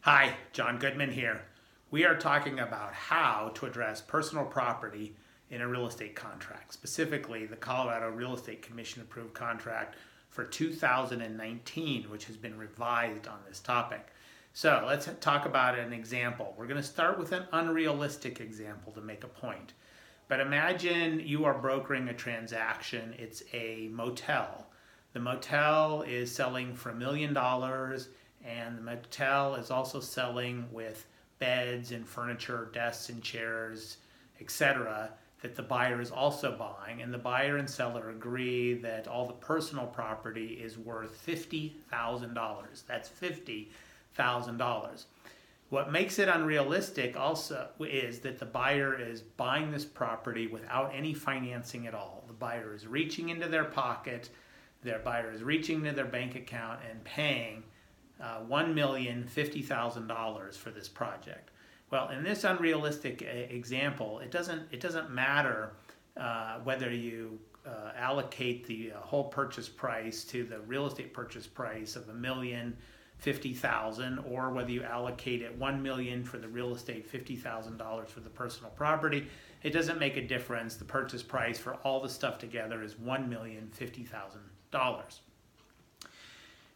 Hi, John Goodman here. We are talking about how to address personal property in a real estate contract, specifically the Colorado Real Estate Commission approved contract for 2019, which has been revised on this topic. So let's talk about an example. We're going to start with an unrealistic example to make a point. But imagine you are brokering a transaction. It's a motel. The motel is selling for $1 million, and the motel is also selling with beds and furniture, desks and chairs, etc., that the buyer is also buying. And the buyer and seller agree that all the personal property is worth $50,000. That's $50,000. What makes it unrealistic also is that the buyer is buying this property without any financing at all. The buyer is reaching into their pocket, their buyer is reaching into their bank account and paying $1,050,000 for this project. Well, in this unrealistic example, it doesn't matter whether you allocate the whole purchase price to the real estate purchase price of $1,050,000, or whether you allocate it $1 million for the real estate, $50,000 for the personal property. It doesn't make a difference. The purchase price for all the stuff together is $1,050,000.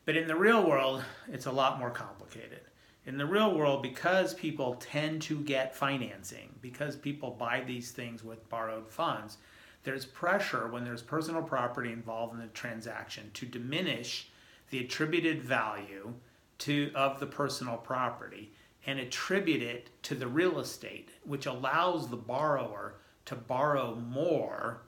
But in the real world, it's a lot more complicated. In the real world, because people tend to get financing, because people buy these things with borrowed funds, there's pressure when there's personal property involved in the transaction to diminish the attributed value of the personal property and attribute it to the real estate, which allows the borrower to borrow more,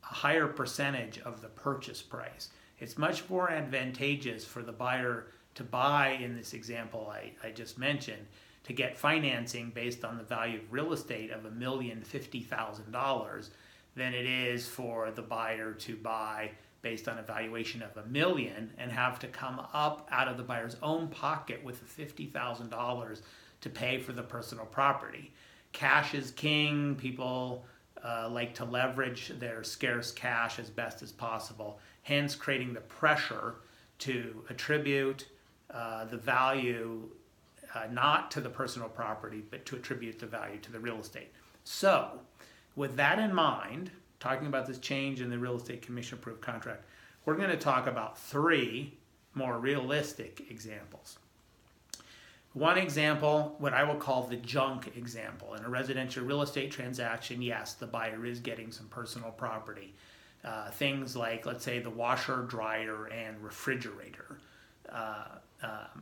a higher percentage of the purchase price. It's much more advantageous for the buyer to buy, in this example I just mentioned, to get financing based on the value of real estate of $1,050,000 than it is for the buyer to buy based on a valuation of $1 million and have to come up out of the buyer's own pocket with $50,000 to pay for the personal property. Cash is king. People like to leverage their scarce cash as best as possible, hence creating the pressure to attribute the value not to the personal property, but to attribute the value to the real estate. So, with that in mind, talking about this change in the Real Estate Commission approved contract, we're going to talk about 3 more realistic examples. One example, what I will call the junk example. In a residential real estate transaction, yes, the buyer is getting some personal property. Things like, let's say, the washer, dryer, and refrigerator.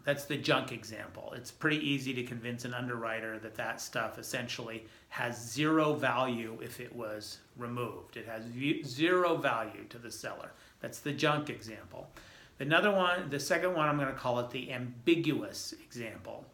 That's the junk example. It's pretty easy to convince an underwriter that that stuff essentially has zero value if it was removed. It has zero value to the seller. That's the junk example. Another one, the second one, I'm going to call it the ambiguous example.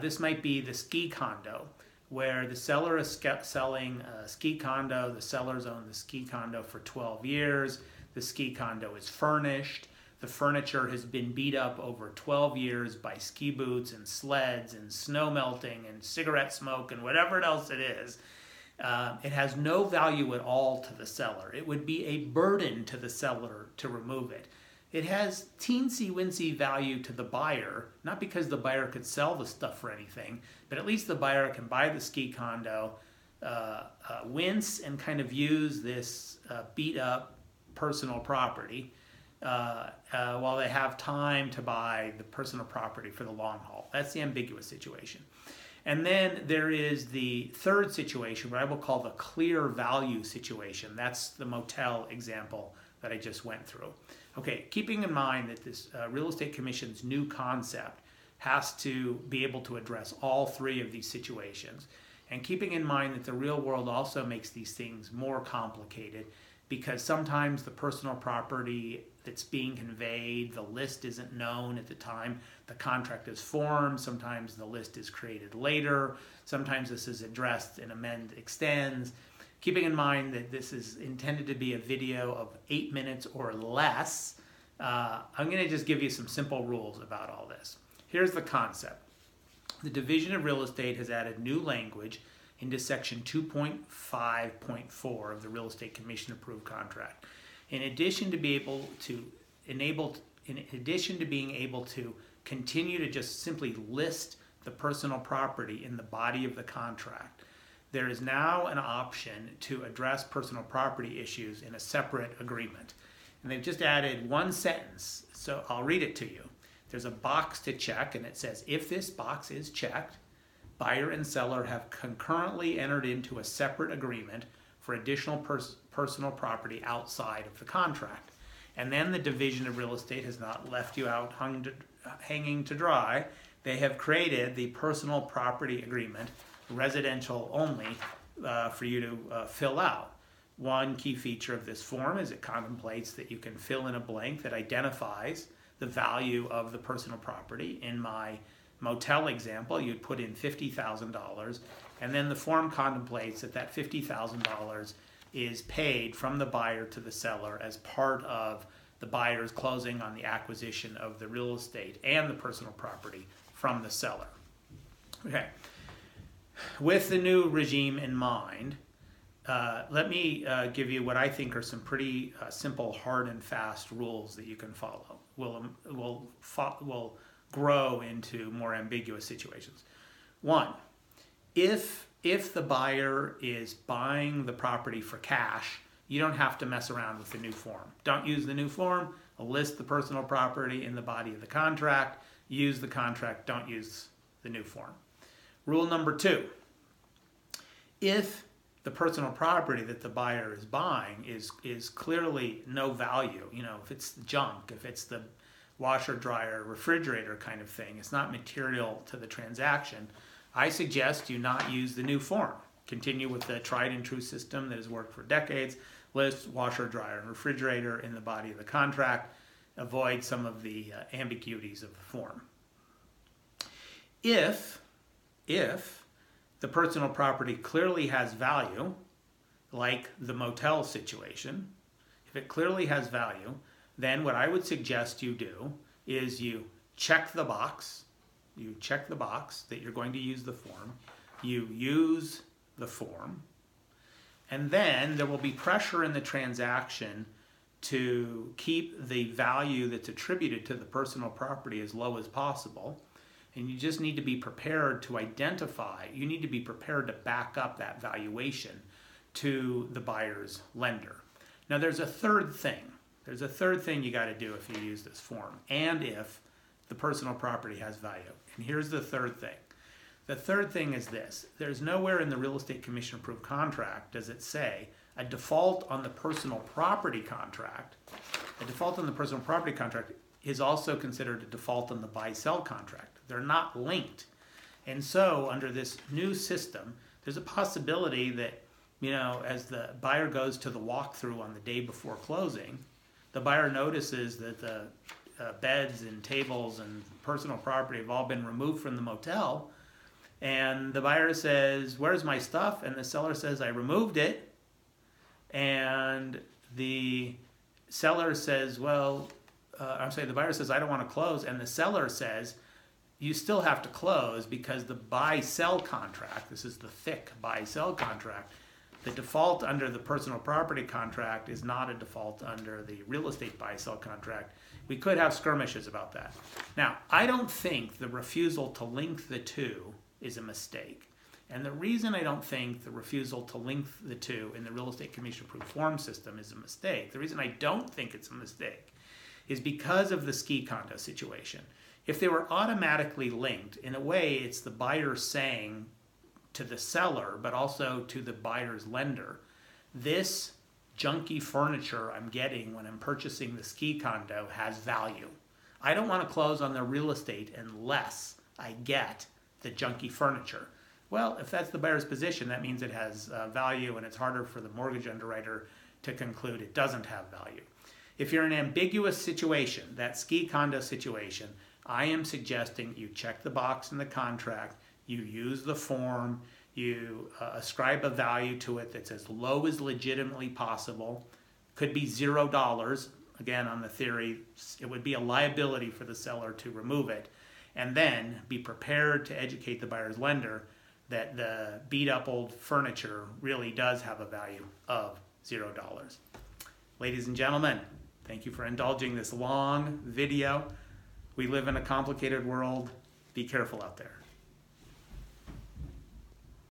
This might be the ski condo, where the seller is selling a ski condo. The seller's owned the ski condo for 12 years. The ski condo is furnished. The furniture has been beat up over 12 years by ski boots and sleds and snow melting and cigarette smoke and whatever else it is. It has no value at all to the seller. It would be a burden to the seller to remove it. It has teensy-wincy value to the buyer, not because the buyer could sell the stuff for anything, but at least the buyer can buy the ski condo, wince and kind of use this beat-up personal property while they have time to buy the personal property for the long haul. That's the ambiguous situation. And then there is the third situation, what I will call the clear value situation. That's the motel example that I just went through. Okay, keeping in mind that this Real Estate Commission's new concept has to be able to address all 3 of these situations, and keeping in mind that the real world also makes these things more complicated, because sometimes the personal property that's being conveyed, the list isn't known at the time the contract is formed. Sometimes the list is created later. Sometimes this is addressed in amend extends. Keeping in mind that this is intended to be a video of 8 minutes or less, I'm going to just give you some simple rules about all this. Here's the concept. The Division of Real Estate has added new language into Section 2.5.4 of the Real Estate Commission approved contract. In addition to being able to continue to just simply list the personal property in the body of the contract, there is now an option to address personal property issues in a separate agreement. And they've just added one sentence, so I'll read it to you. There's a box to check, and it says, if this box is checked, buyer and seller have concurrently entered into a separate agreement for additional personal property outside of the contract. And then the Division of Real Estate has not left you out hanging to dry. They have created the personal property agreement, residential only, for you to fill out. One key feature of this form is it contemplates that you can fill in a blank that identifies the value of the personal property. In my motel example, you'd put in $50,000, and then the form contemplates that that $50,000 is paid from the buyer to the seller as part of the buyer's closing on the acquisition of the real estate and the personal property from the seller. Okay. With the new regime in mind, let me give you what I think are some pretty simple, hard and fast rules that you can follow. Will grow into more ambiguous situations. One, if the buyer is buying the property for cash, you don't have to mess around with the new form. Don't use the new form. List the personal property in the body of the contract. Use the contract. Don't use the new form. Rule number two, if the personal property that the buyer is buying is clearly no value, if it's junk, if it's the washer, dryer, refrigerator kind of thing, it's not material to the transaction, I suggest you not use the new form. Continue with the tried and true system that has worked for decades. List washer, dryer, and refrigerator in the body of the contract. Avoid some of the ambiguities of the form. If the personal property clearly has value, like the motel situation, if it clearly has value, then what I would suggest you do is you check the box. You check the box that you're going to use the form. You use the form. And then there will be pressure in the transaction to keep the value that's attributed to the personal property as low as possible. And you just need to be prepared to identify, you need to be prepared to back up that valuation to the buyer's lender. Now there's a third thing. There's a third thing you got to do if you use this form, and if the personal property has value. And here's the third thing. The third thing is this. There's nowhere in the Real Estate Commission approved contract does it say a default on the personal property contract. A default on the personal property contract is also considered a default on the buy-sell contract. They're not linked. And so under this new system, there's a possibility that, as the buyer goes to the walkthrough on the day before closing, the buyer notices that the beds and tables and personal property have all been removed from the motel, and the buyer says, "Where's my stuff?" And the seller says, "I removed it." And the seller says, the buyer says, "I don't want to close." And the seller says, "You still have to close because the buy-sell contract," this is the thick buy-sell contract, the default under the personal property contract is not a default under the real estate buy-sell contract. We could have skirmishes about that. Now, I don't think the refusal to link the two is a mistake. And the reason I don't think the refusal to link the two in the Real Estate Commission approved form system is a mistake, the reason I don't think it's a mistake, is because of the ski condo situation. If they were automatically linked, in a way it's the buyer saying to the seller, but also to the buyer's lender, this junky furniture I'm getting when I'm purchasing the ski condo has value. I don't want to close on the real estate unless I get the junky furniture. Well, if that's the buyer's position, that means it has value, and it's harder for the mortgage underwriter to conclude it doesn't have value. If you're in an ambiguous situation, that ski condo situation, I am suggesting you check the box in the contract, you use the form, you ascribe a value to it that's as low as legitimately possible. Could be $0. Again, on the theory, it would be a liability for the seller to remove it. And then be prepared to educate the buyer's lender that the beat up old furniture really does have a value of $0. Ladies and gentlemen, thank you for indulging this long video. We live in a complicated world. Be careful out there.